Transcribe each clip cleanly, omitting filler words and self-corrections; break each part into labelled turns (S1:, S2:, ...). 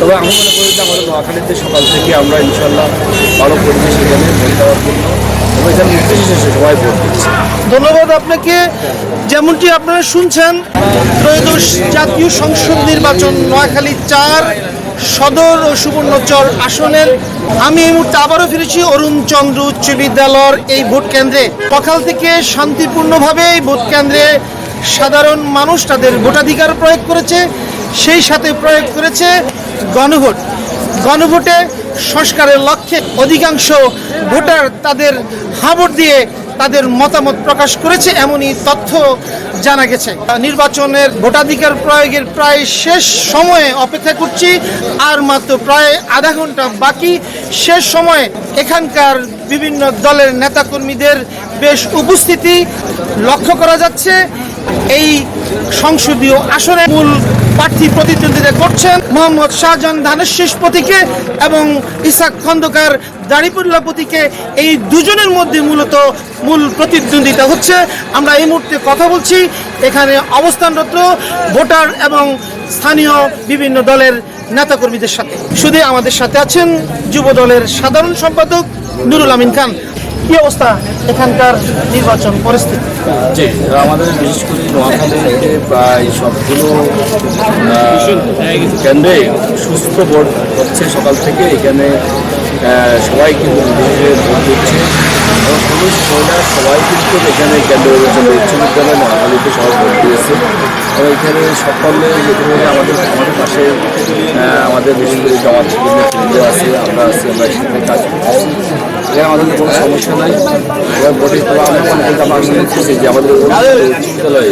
S1: তবে আমি মনে করি যে আমাদের নোয়াখালীতে সকাল থেকে আমরা ইনশাল্লাহ ভালো পরিবেশ এখানে ভোট দেওয়ার জন্য এবং এখানে নির্বিশেষে সবাই ভোট দিচ্ছে।
S2: ধন্যবাদ আপনাকে। যেমনটি আপনারা শুনছেন, ত্রয়োদশ জাতীয় সংসদ নির্বাচন নোয়াখালী 4 সদর ও সুবর্ণচর আসনের। আমি এই মুহূর্তে আবারও ফিরেছি অরুণ চন্দ্র উচ্চ বিদ্যালয়ের এই ভোট কেন্দ্রে। সকাল থেকে শান্তিপূর্ণভাবে এই ভোট কেন্দ্রে সাধারণ মানুষ তাদের ভোটাধিকার প্রয়োগ করেছে, সেই সাথে প্রয়োগ করেছে গণভোট। গণভোটে সংস্কারের লক্ষ্যে অধিকাংশ ভোটার তাদের হাঁ দিয়ে তাদের মতামত প্রকাশ করেছে, এমনই তথ্য জানা গেছে। নির্বাচনের ভোটাধিকার প্রয়োগের প্রায় শেষ সময়ে অপেক্ষা করছি, আর মাত্র প্রায় আধা ঘন্টা বাকি। শেষ সময়ে এখানকার বিভিন্ন দলের নেতাকর্মীদের বেশ উপস্থিতি লক্ষ্য করা যাচ্ছে। এই সংসদীয় আসনে মূল প্রার্থী প্রতিদ্বন্দ্বিতা করছেন মোহাম্মদ শাহজাহান ধানের শেষ প্রতীকে এবং ইসাক খন্দকার দাড়িপাল্লা প্রতীকে। এই দুজনের মধ্যে মূলত মূল প্রতিদ্বন্দ্বিতা হচ্ছে। আমরা এই মুহূর্তে কথা বলছি এখানে অবস্থানরত ভোটার এবং স্থানীয় বিভিন্ন দলের নেতাকর্মীদের সাথে। শুধু আমাদের সাথে আছেন যুব দলের সাধারণ সম্পাদক নুরুল আমিন খান। কি অবস্থা এখানকার নির্বাচন পরিস্থিতি?
S1: জি, আমাদের বিশেষ করে নোয়াখালীতে প্রায় সবগুলো কেন্দ্রে সুস্থ ভোট হচ্ছে সকাল থেকে। এখানে সবাই কিন্তু ভোট দিচ্ছে এবং পুলিশ মহিলা সবাই কিন্তু এখানে কেন্দ্র উচ্চ বিদ্যালয় নোয়াখালীতে সবাই ভোট দিয়েছে এবং এখানে সকলে আমাদের পাশে আমাদের বিশেষ করে জামাত কেন্দ্র আছে, আমরা আছি, আমরা এখানে কাজ করতেছি। এখানে আমাদের কোনো সমস্যা নাই এবং ভোটের আমরা মনে করি আমরা আশা করতেছি যে আমাদের বিদ্যালয়ে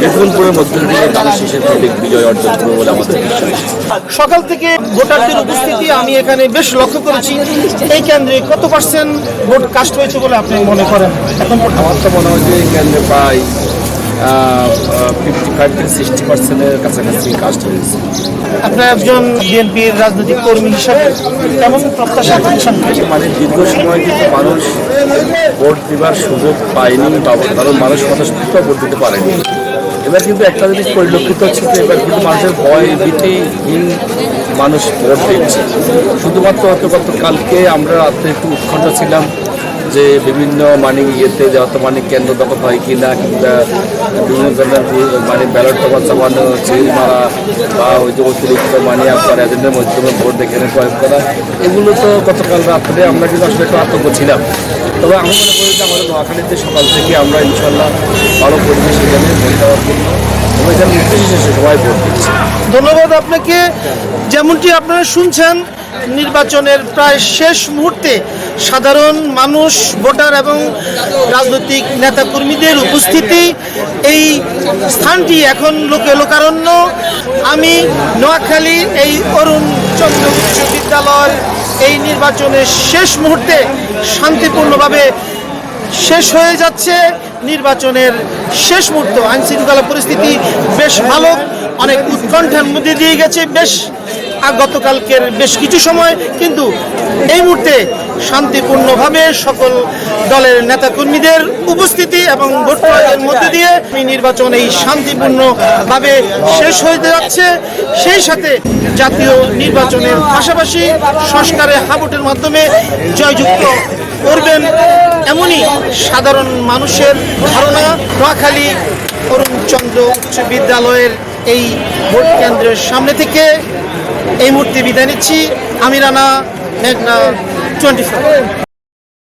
S1: বিপুলপুরের মধ্যে দিয়ে তারা শেষের দিকে বিজয় অর্জন করবে বলে আমাদের বিশ্বাস।
S2: সকাল থেকে ভোটারদের উপস্থিতি আমি এখানে বেশ লক্ষ্য করেছি। এই কেন্দ্রে কত পার্সেন্ট ভোট কাস্ট হয়েছে বলে আপনি মনে করেন? এখন
S1: আমার তো মনে হয় যে এই কেন্দ্রে প্রায় 55 থেকে 60% কাছাকাছি কাস্ট হয়েছে।
S2: আপনার একজন বিএনপির রাজনৈতিক কর্মী হিসাবে কেমন প্রত্যাশা করছেন?
S1: মানে দীর্ঘ সময় কিন্তু মানুষ ভোট দেওয়ার সুযোগ পায়নি, কারণ মানুষ স্বতঃস্ফূর্ত ভোট দিতে পারেনি। এবার কিন্তু একটা জিনিস পরিলক্ষিত হচ্ছে যে এবার কিন্তু মানুষের ভয় ভীতিহীন মানুষ ভোট দিচ্ছে। শুধুমাত্র কালকে আমরা রাত্রে একটু উৎকণ্ঠ ছিলাম যে বিভিন্ন ইয়েতে যত কেন্দ্র দখল হয় কি না, কিংবা বিভিন্ন ধরনের ব্যালট পেপার চাপানো, সিল মারা বা ওই যে অতিরিক্ত আপনার এজেন্টের মাধ্যমে ভোট এখানে প্রয়োগ করা, এগুলো তো গতকাল রাত্রে আমরা কিন্তু আসলে একটু আতঙ্ক ছিলাম। তবে আমি মনে করি যে আমাদের নোয়াখালীতে সকাল থেকে আমরা ইনশাল্লাহ ভালো পরিবেশ এখানে ভোট দেওয়ার জন্য এবং এখানে নির্বিশেষে সবাই ভোট দিচ্ছে।
S2: ধন্যবাদ আপনাকে। যেমনটি আপনারা শুনছেন, নির্বাচনের প্রায় শেষ মুহূর্তে সাধারণ মানুষ, ভোটার এবং রাজনৈতিক নেতাকর্মীদের উপস্থিতি। এই স্থানটি এখন লোকে লোকারণ্য। আমি নোয়াখালী এই অরুণ চন্দ্র উচ্চ বিদ্যালয় এই নির্বাচনের শেষ মুহূর্তে শান্তিপূর্ণভাবে শেষ হয়ে যাচ্ছে। নির্বাচনের শেষ মুহূর্ত, আইনশৃঙ্খলা পরিস্থিতি বেশ ভালো, অনেক উৎকণ্ঠার মধ্যে দিয়ে গেছে বেশ গতকালকের বেশ কিছু সময়, কিন্তু এই মুহূর্তে শান্তিপূর্ণভাবে সকল দলের নেতাকর্মীদের উপস্থিতি এবং ভোট প্রয়োগের মধ্যে দিয়ে নির্বাচন এই শান্তিপূর্ণভাবে শেষ হয়ে যাচ্ছে। সেই সাথে জাতীয় নির্বাচনের পাশাপাশি সংস্কারের হাবুটের মাধ্যমে জয়যুক্ত করবেন এমনই সাধারণ মানুষের ধারণা। নোয়াখালী অরুণ চন্দ্র উচ্চ বিদ্যালয়ের এই ভোট কেন্দ্রের সামনে থেকে এই মুহূর্তে বিদায় নিচ্ছি। আমি রানা, মেঘনা 24।